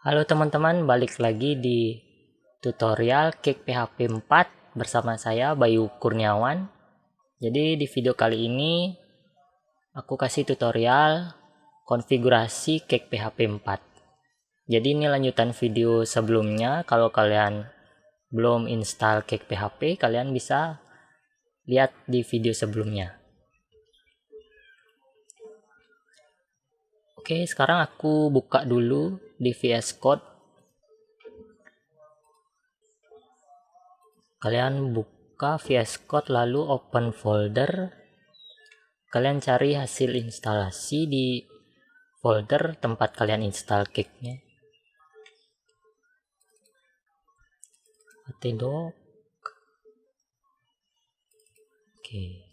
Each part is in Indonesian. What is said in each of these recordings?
Halo teman-teman, balik lagi di tutorial Cake PHP 4 bersama saya Bayu Kurniawan. Jadi di video kali ini aku kasih tutorial konfigurasi Cake PHP 4. Jadi ini lanjutan video sebelumnya. Kalau kalian belum install Cake PHP, kalian bisa lihat di video sebelumnya. Oke, sekarang aku buka dulu di VS Code. Kalian buka VS Code lalu open folder. Kalian cari hasil instalasi di folder tempat kalian install cake-nya. Htdoc. Oke.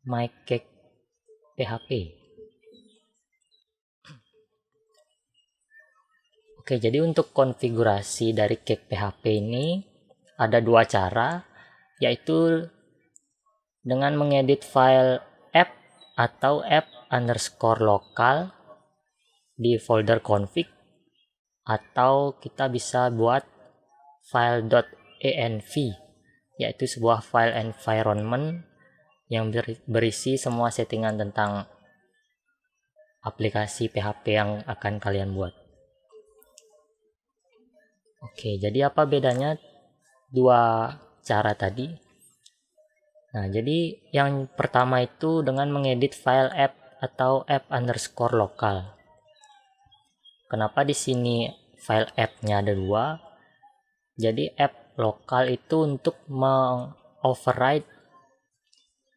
My Cake PHP. Oke, jadi untuk konfigurasi dari Cake PHP ini ada dua cara, yaitu dengan mengedit file app atau app_local di folder config, atau kita bisa buat file.env, yaitu sebuah file environment yang berisi semua settingan tentang aplikasi PHP yang akan kalian buat. Oke, jadi apa bedanya dua cara tadi? Nah, jadi yang pertama itu dengan mengedit file app atau app_local. Kenapa di sini file app-nya ada dua? Jadi app lokal itu untuk meng-override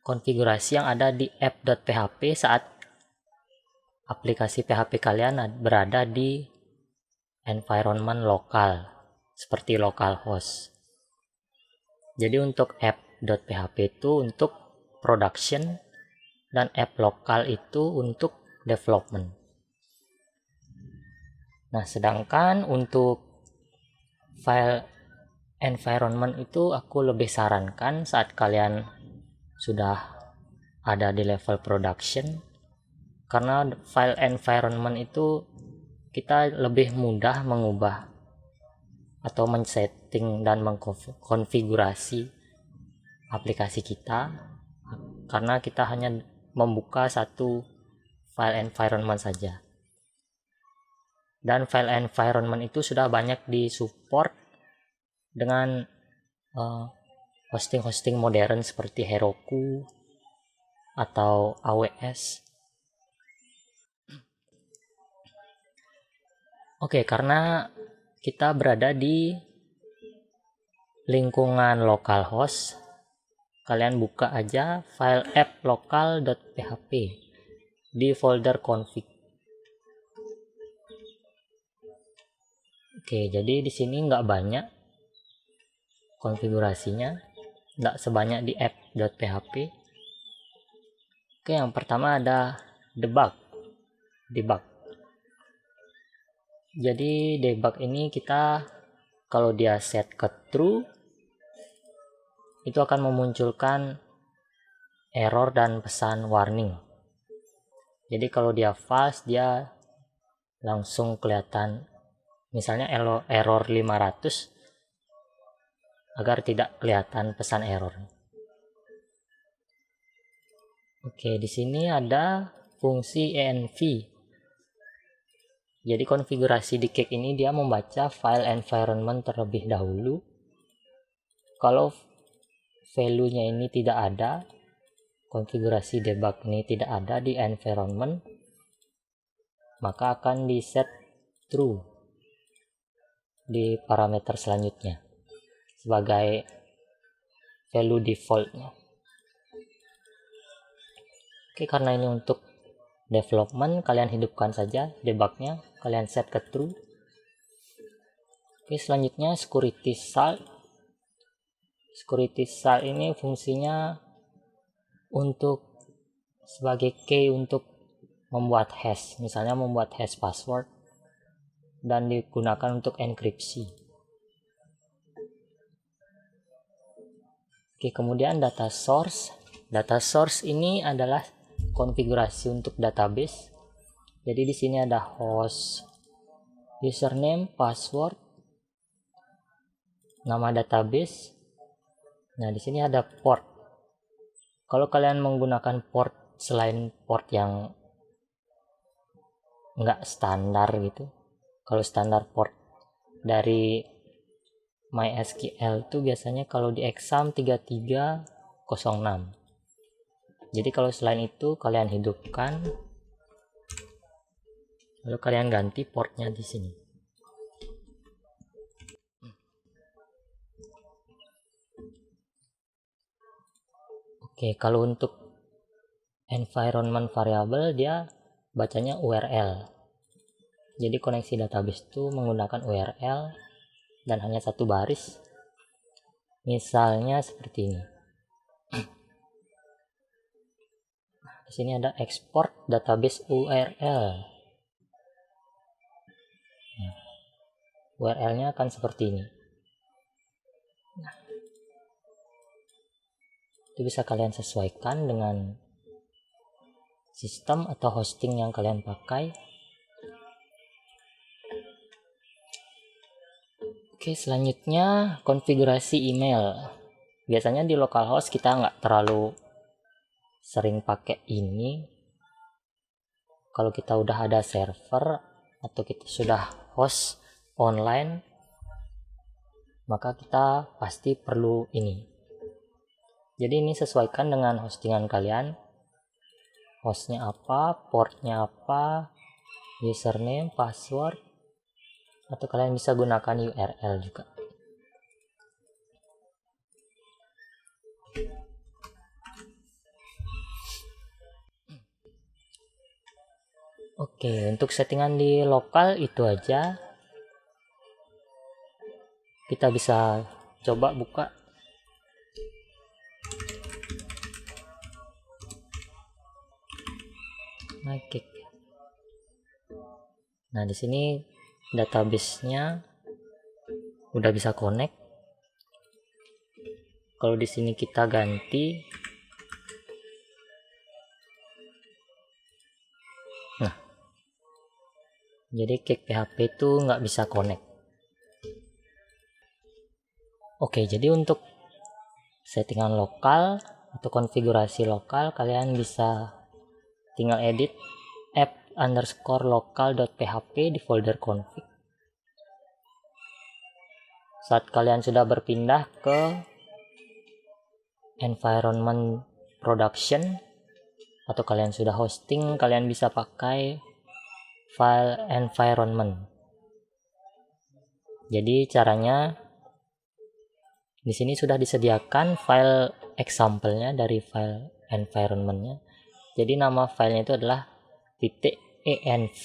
konfigurasi yang ada di app.php saat aplikasi PHP kalian berada di environment lokal seperti localhost. Jadi untuk app.php itu untuk production dan app lokal itu untuk development. Nah, sedangkan untuk file environment itu aku lebih sarankan saat kalian sudah ada di level production, karena file environment itu kita lebih mudah mengubah atau men-setting dan mengkonfigurasi aplikasi kita, karena kita hanya membuka satu file environment saja. Dan file environment itu sudah banyak disupport dengan hosting-hosting modern seperti Heroku atau AWS. Oke, karena kita berada di lingkungan localhost, kalian buka aja file app_local.php di folder config. Oke, jadi di sini nggak banyak konfigurasinya, nggak sebanyak di app.php. Oke, yang pertama ada debug. Jadi debug ini kita kalau dia set ke true itu akan memunculkan error dan pesan warning. Jadi kalau dia false dia langsung kelihatan, misalnya error 500, agar tidak kelihatan pesan error. Oke, di sini ada fungsi env. Jadi konfigurasi di Cake ini dia membaca file environment terlebih dahulu. Kalau value-nya ini tidak ada, konfigurasi debug ini tidak ada di environment, maka akan di set true di parameter selanjutnya sebagai value defaultnya. Oke, karena ini untuk development, kalian hidupkan saja debugnya, kalian set ke true. Oke, selanjutnya security salt. Security salt ini fungsinya untuk sebagai key untuk membuat hash, misalnya membuat hash password, dan digunakan untuk enkripsi. Oke, kemudian data source. Data source ini adalah konfigurasi untuk database. Jadi di sini ada host, username, password, nama database. Nah, di sini ada port. Kalau kalian menggunakan port selain port yang nggak standar gitu, kalau standar port dari MySQL itu biasanya kalau di exam 3306. Jadi kalau selain itu kalian hidupkan, lalu kalian ganti portnya di sini. Oke, kalau untuk environment variable dia bacanya URL. Jadi koneksi database itu menggunakan URL dan hanya satu baris. Misalnya seperti ini. Di sini ada export database URL. URL-nya akan seperti ini. Itu bisa kalian sesuaikan dengan sistem atau hosting yang kalian pakai. Oke, selanjutnya konfigurasi email. Biasanya di localhost kita nggak terlalu sering pakai ini. Kalau kita udah ada server atau kita sudah host online, maka kita pasti perlu ini. Jadi ini sesuaikan dengan hostingan kalian. Hostnya apa, portnya apa, username, password, atau kalian bisa gunakan URL juga. Oke, untuk settingan di lokal itu aja. Kita bisa coba buka. Nah, di sini database-nya udah bisa connect. Kalau di sini kita ganti, nah, jadi cake PHP itu nggak bisa connect. Oke, jadi untuk settingan lokal atau konfigurasi lokal, kalian bisa tinggal edit app_local.php di folder config. Saat kalian sudah berpindah ke environment production atau kalian sudah hosting, kalian bisa pakai file environment. Jadi caranya di sini sudah disediakan file example-nya dari file environment-nya. Jadi nama filenya itu adalah .env.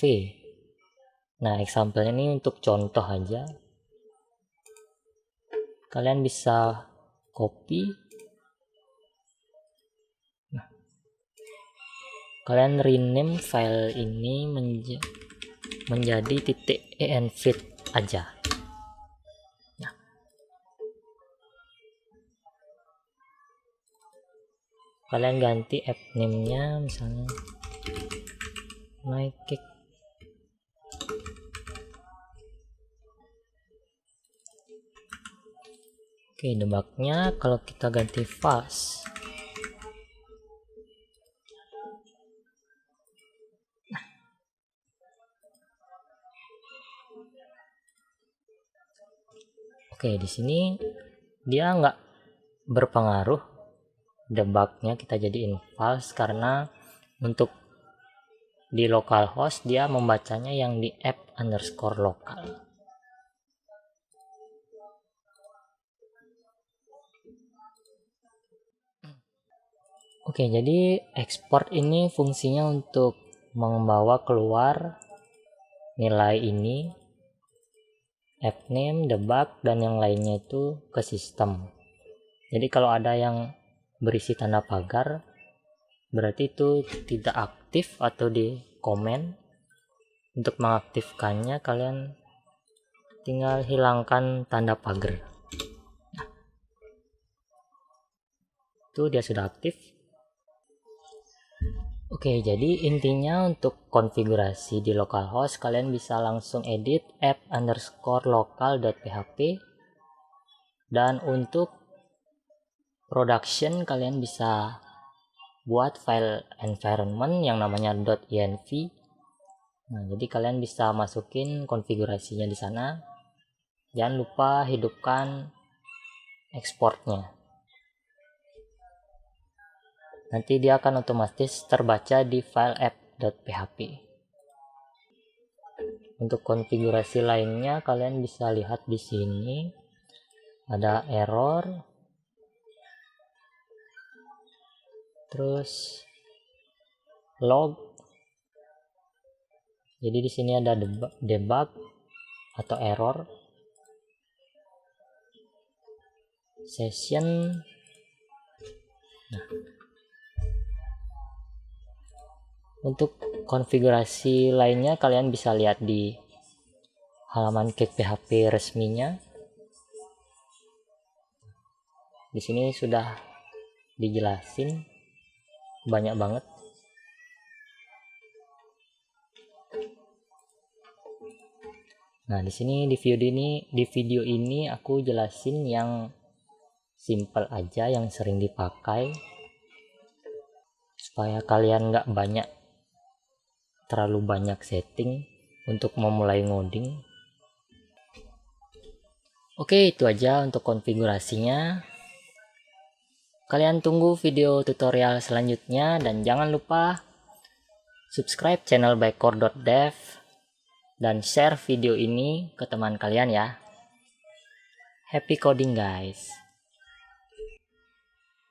Nah, example-nya ini untuk contoh aja. Kalian bisa copy. Nah, kalian rename file ini menjadi .env aja. Nah, kalian ganti app name-nya misalnya MyCake. Oke, debugnya kalau kita ganti fast. Oke, di sini dia nggak berpengaruh debugnya kita jadiin false karena untuk di localhost dia membacanya yang di app_local. Oke, jadi export ini fungsinya untuk membawa keluar nilai ini, app name, debug, dan yang lainnya itu ke sistem. Jadi kalau ada yang berisi tanda pagar, berarti itu tidak aktif atau di komen. Untuk mengaktifkannya kalian tinggal hilangkan tanda pagar. Nah, itu dia sudah aktif. Oke, jadi intinya untuk konfigurasi di localhost kalian bisa langsung edit app_local.php, dan untuk production kalian bisa buat file environment yang namanya .env. Nah, jadi kalian bisa masukin konfigurasinya di sana. Jangan lupa hidupkan ekspornya. Nanti dia akan otomatis terbaca di file app.php. Untuk konfigurasi lainnya kalian bisa lihat di sini. Ada error. Terus log. Jadi di sini ada debug atau error. Session. Nah, untuk konfigurasi lainnya kalian bisa lihat di halaman cake.php resminya. Di sini sudah dijelasin banyak banget. Nah, di sini di video ini aku jelasin yang simple aja, yang sering dipakai, supaya kalian nggak terlalu banyak setting untuk memulai ngoding. Oke, itu aja untuk konfigurasinya. Kalian tunggu video tutorial selanjutnya, dan jangan lupa subscribe channel bycore.dev dan share video ini ke teman kalian ya. Happy coding guys.